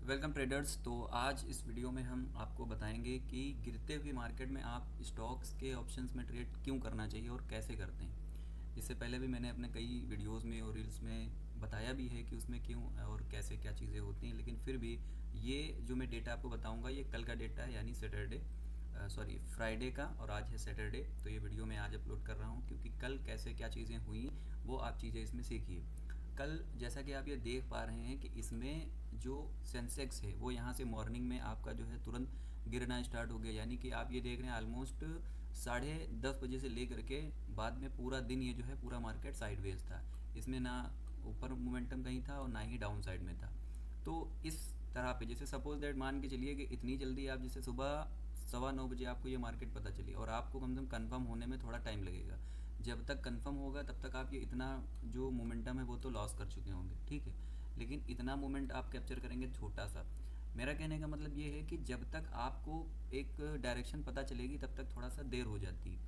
Welcome traders. तो आज इस वीडियो में हम आपको बताएंगे कि गिरते हुए मार्केट में आप स्टॉक्स के ऑप्शंस में ट्रेड क्यों करना चाहिए और कैसे करते हैं। इससे पहले भी मैंने अपने कई वीडियोस में और रील्स में बताया भी है कि उसमें क्यों और कैसे क्या चीज़ें होती हैं, लेकिन फिर भी ये जो मैं डेटा आपको बताऊंगा ये कल का डेटा है, यानी फ्राइडे का, और आज है सैटरडे। तो ये वीडियो मैं आज अपलोड कर रहा हूँ क्योंकि कल कैसे क्या चीज़ें हुई वो आप चीज़ें इसमें सीखिए। कल जैसा कि आप ये देख पा रहे हैं कि इसमें जो सेंसेक्स है वो यहाँ से मॉर्निंग में आपका जो है तुरंत गिरना स्टार्ट हो गया, यानी कि आप ये देख रहे हैं ऑलमोस्ट 10:30 बजे से लेकर के बाद में पूरा दिन ये जो है पूरा मार्केट साइडवेज था। इसमें ना ऊपर मोमेंटम कहीं था और ना ही डाउन साइड में था। तो इस तरह पे जैसे सपोज दैट मान के चलिए कि इतनी जल्दी आप जैसे सुबह 9:15 बजे आपको ये मार्केट पता चली और आपको कम से कम कन्फर्म होने में थोड़ा टाइम लगेगा। जब तक कंफर्म होगा तब तक आप ये इतना जो मोमेंटम है वो तो लॉस कर चुके होंगे, ठीक है। लेकिन इतना मोमेंट आप कैप्चर करेंगे छोटा सा। मेरा कहने का मतलब ये है कि जब तक आपको एक डायरेक्शन पता चलेगी तब तक थोड़ा सा देर हो जाती है।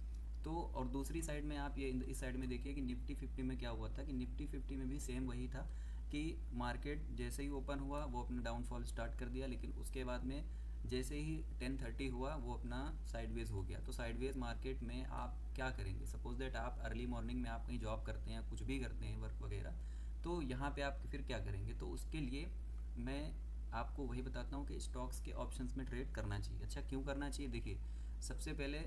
तो और दूसरी साइड में आप ये इस साइड में देखिए कि निफ्टी 50 में क्या हुआ था कि निफ्टी 50 में भी सेम वही था कि मार्केट जैसे ही ओपन हुआ वो अपना डाउनफॉल स्टार्ट कर दिया, लेकिन उसके बाद में जैसे ही 10:30 हुआ वो अपना साइडवेज हो गया। तो साइडवेज मार्केट में आप क्या करेंगे? सपोज दैट आप अर्ली मॉर्निंग में आप कहीं जॉब करते हैं, कुछ भी करते हैं, वर्क वगैरह, तो यहाँ पे आप फिर क्या करेंगे? तो उसके लिए मैं आपको वही बताता हूँ कि स्टॉक्स के ऑप्शंस में ट्रेड करना चाहिए। अच्छा, क्यों करना चाहिए? देखिए, सबसे पहले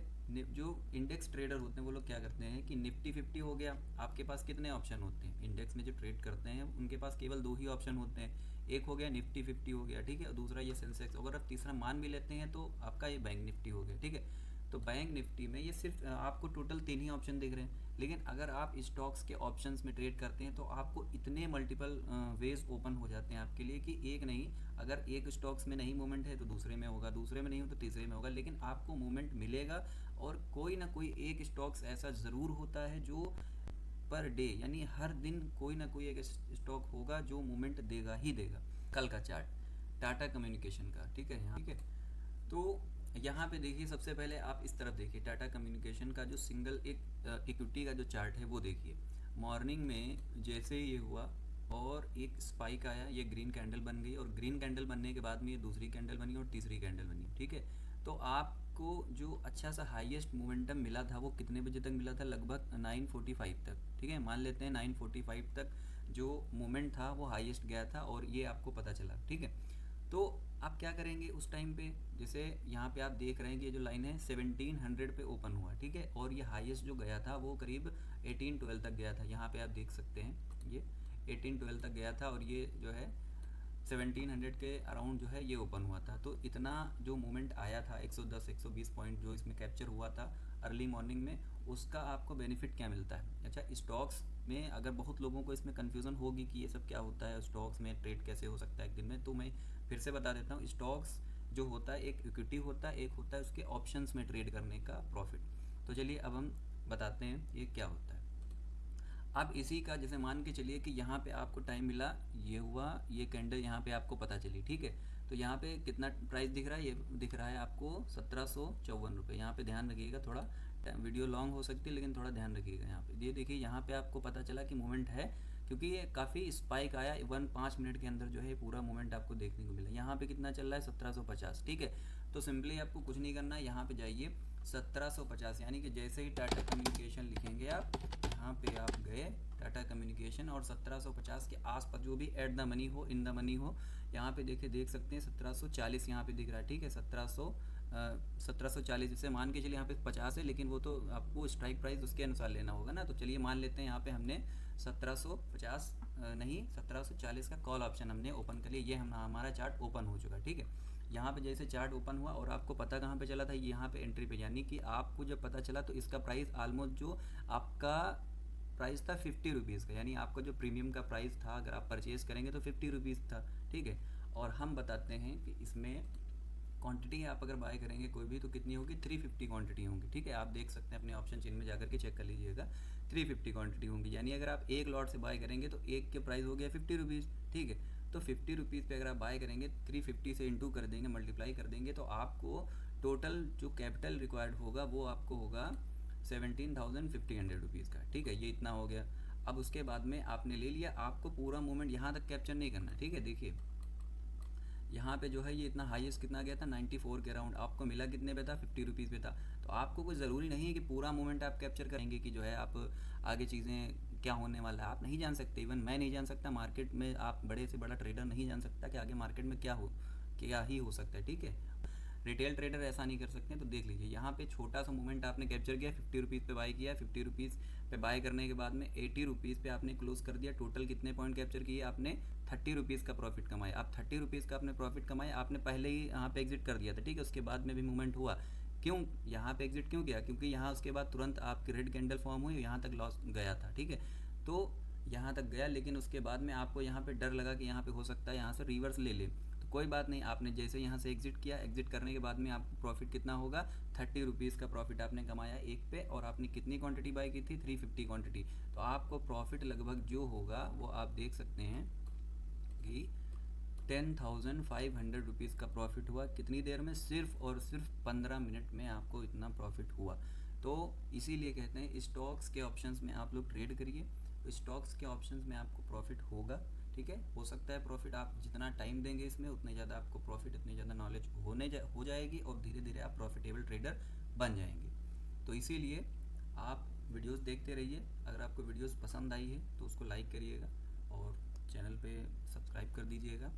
जो इंडेक्स ट्रेडर होते हैं वो लोग क्या करते हैं कि निफ्टी 50 हो गया, आपके पास कितने ऑप्शन होते हैं? इंडेक्स में जो ट्रेड करते हैं उनके पास केवल दो ही ऑप्शन होते हैं। एक हो गया निफ्टी 50 हो गया, ठीक है, और दूसरा ये सेंसेक्स। अगर आप तीसरा मान भी लेते हैं तो आपका ये बैंक निफ्टी हो गया, ठीक है। तो बैंक निफ्टी में ये सिर्फ आपको टोटल 3 ही ऑप्शन दिख रहे हैं, लेकिन अगर आप स्टॉक्स के ऑप्शंस में ट्रेड करते हैं तो आपको इतने मल्टीपल वेज ओपन हो जाते हैं आपके लिए कि एक नहीं, अगर एक स्टॉक्स में नहीं मूवमेंट है तो दूसरे में होगा, दूसरे में नहीं हो तो तीसरे में होगा, लेकिन आपको मूवमेंट मिलेगा। और कोई ना कोई एक स्टॉक्स ऐसा ज़रूर होता है जो पर डे, यानी हर दिन कोई ना कोई एक स्टॉक होगा जो मूवमेंट देगा ही देगा। कल का चार्ट टाटा कम्युनिकेशन का, ठीक है, यहाँ ठीक है। तो यहाँ पे देखिए, सबसे पहले आप इस तरफ देखिए, टाटा कम्युनिकेशन का जो सिंगल एक इक्विटी का जो चार्ट है वो देखिए। मॉर्निंग में जैसे ही ये हुआ और एक स्पाइक आया, ये ग्रीन कैंडल बन गई, और ग्रीन कैंडल बनने के बाद में ये दूसरी कैंडल बनी और तीसरी कैंडल बनी, ठीक है। तो आपको जो अच्छा सा हाईएस्ट मोमेंटम मिला था वो कितने बजे तक मिला था? लगभग 9:45 तक, ठीक है, मान लेते हैं 9:45 तक जो मोमेंट था वो हाईएस्ट गया था और ये आपको पता चला, ठीक है। तो आप क्या करेंगे उस टाइम पे? जैसे यहाँ पे आप देख रहे हैं कि ये जो लाइन है 1700 पे ओपन हुआ, ठीक है, और ये हाईएस्ट जो गया था वो करीब 1812 तक गया था। यहाँ पे आप देख सकते हैं ये 1812 तक गया था और ये जो है 1700 के अराउंड जो है ये ओपन हुआ था। तो इतना जो मूवमेंट आया था 110 120 पॉइंट जो इसमें कैप्चर हुआ था अर्ली मॉर्निंग में, उसका आपको बेनिफिट क्या मिलता है? अच्छा, स्टॉक्स में अगर बहुत लोगों को इसमें कन्फ्यूज़न होगी कि ये सब क्या होता है, स्टॉक्स में ट्रेड कैसे हो सकता है एक दिन में, तो मैं फिर से बता देता हूँ। स्टॉक्स जो होता है एक इक्विटी होता है, एक होता है उसके ऑप्शंस में ट्रेड करने का प्रॉफिट। तो चलिए अब हम बताते हैं ये क्या होता है। अब इसी का जैसे मान के चलिए कि यहाँ पे आपको टाइम मिला, ये हुआ, ये कैंडल यहाँ पे आपको पता चली, ठीक है। तो यहाँ पे कितना प्राइस दिख रहा है? ये दिख रहा है आपको 1754 रुपये। यहाँ पे ध्यान रखिएगा, थोड़ा वीडियो लॉन्ग हो सकती है लेकिन थोड़ा ध्यान रखिएगा। यहाँ पे ये देखिए, यहाँ पे आपको पता चला कि मूवमेंट है, क्योंकि ये काफ़ी स्पाइक आया। 5 मिनट के अंदर जो है पूरा मूवमेंट आपको देखने को मिला। यहाँ पे कितना चल रहा है? 1750, ठीक है। तो सिंपली आपको कुछ नहीं करना है, यहाँ पे जाइए 1750, यानी कि जैसे ही टाटा कम्युनिकेशन लिखेंगे आप, यहाँ पे आप गए टाटा कम्युनिकेशन और 1750 के आसपास जो भी एट द मनी हो, इन द मनी हो, यहाँ पे देखिए, देख सकते हैं 1740 यहाँ पे दिख रहा है, ठीक है। 1740 जैसे मान के चलिए यहाँ पे 50 है, लेकिन वो तो आपको स्ट्राइक प्राइस उसके अनुसार लेना होगा ना। तो चलिए मान लेते हैं यहाँ पे हमने 1750 नहीं 1740 का कॉल ऑप्शन हमने ओपन कर लिया। ये हमारा चार्ट ओपन हो चुका, ठीक है। यहाँ पे जैसे चार्ट ओपन हुआ और आपको पता कहाँ पे चला था? यहाँ पे एंट्री पे, यानी कि आपको जब पता चला तो इसका प्राइस ऑलमोस्ट जो आपका प्राइस था 50 रुपीज़ का, यानी आपका जो प्रीमियम का प्राइस था अगर आप परचेज़ करेंगे तो 50 रुपीज़ था, ठीक है। और हम बताते हैं कि इसमें क्वांटिटी आप अगर बाय करेंगे कोई भी तो कितनी होगी? 350 क्वांटिटी होंगी, ठीक है। आप देख सकते हैं अपने ऑप्शन चेन में जाकर के चेक कर लीजिएगा, 350 क्वांटिटी होंगी। यानी अगर आप एक लॉट से बाय करेंगे तो एक के प्राइस हो गया 50 रुपीज़, ठीक है। तो 50 रुपीज़ पे अगर आप बाय करेंगे, 350 से इंटू कर देंगे, मल्टीप्लाई कर देंगे, तो आपको टोटल जो कैपिटल रिक्वायर्ड होगा वो आपको होगा 17,500 रुपीज़ का, ठीक है। ये इतना हो गया। अब उसके बाद में आपने ले लिया, आपको पूरा मूवमेंट यहाँ तक कैप्चर नहीं करना, ठीक है। देखिए, यहाँ यहाँ पे जो है ये इतना हाईएस्ट कितना गया था 94 के अराउंड, आपको मिला कितने पे था 50 रुपीज़ पे था। तो आपको कोई ज़रूरी नहीं है कि पूरा मोमेंट आप कैप्चर करेंगे कि जो है आप आगे चीज़ें क्या होने वाला है आप नहीं जान सकते। इवन मैं नहीं जान सकता, मार्केट में आप बड़े से बड़ा ट्रेडर नहीं जान सकता कि आगे मार्केट में क्या ही हो सकता है, ठीक है। रिटेल ट्रेडर ऐसा नहीं कर सकते। तो देख लीजिए यहाँ पे छोटा सा मूवमेंट आपने कैप्चर किया, 50 रुपीज़ पे बाय किया, 50 रुपीज़ पे बाय करने के बाद में 80 रुपीज़ पे आपने क्लोज कर दिया। टोटल कितने पॉइंट कैप्चर किए आपने, 30 रुपीज़ का प्रॉफिट कमाया। आप 30 रुपीज़ का आपने प्रॉफिट कमाया, आपने पहले ही यहाँ पे एग्जिट कर दिया था, ठीक है। उसके बाद में भी मूवमेंट हुआ, क्यों यहाँ पे एग्जिट क्यों किया, क्योंकि यहाँ उसके बाद तुरंत आपकी रेड कैंडल फॉर्म हुई, यहाँ तक लॉस गया था, ठीक है। तो यहाँ तक गया, लेकिन उसके बाद में आपको यहाँ पे डर लगा कि यहाँ पे हो सकता है यहाँ से रिवर्स ले ले। तो कोई बात नहीं, आपने जैसे यहाँ से एग्जिट किया, एग्जिट करने के बाद में आपको प्रॉफिट कितना होगा, 30 रुपीज़ का प्रॉफिट आपने कमाया एक पे, और आपने कितनी क्वांटिटी बाई की थी, 350 क्वांटिटी। तो आपको प्रॉफिट लगभग जो होगा वो आप देख सकते हैं कि 10,500 रुपीज़ का प्रॉफिट हुआ। कितनी देर में, सिर्फ और सिर्फ 15 मिनट में आपको इतना प्रॉफिट हुआ। तो इसीलिए कहते हैं स्टॉक्स के ऑप्शंस में आप लोग ट्रेड करिए, तो स्टॉक्स के ऑप्शंस में आपको प्रॉफिट होगा, ठीक है। हो सकता है प्रॉफिट, आप जितना टाइम देंगे इसमें उतने ज़्यादा आपको प्रॉफिट, उतनी ज़्यादा नॉलेज हो जाएगी, और धीरे धीरे आप प्रॉफिटेबल ट्रेडर बन जाएंगे। तो इसीलिए आप वीडियोस देखते रहिए। अगर आपको वीडियोस पसंद आई है तो उसको लाइक करिएगा और चैनल पे सब्सक्राइब कर दीजिएगा।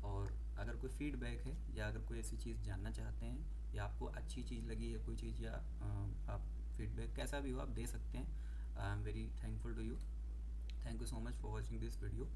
और अगर कोई फीडबैक है या अगर कोई ऐसी चीज़ जानना चाहते हैं या आपको अच्छी चीज़ लगी है कोई चीज़, या आप फीडबैक कैसा भी हो आप दे सकते हैं। I am very thankful to you. Thank you so much for watching this video.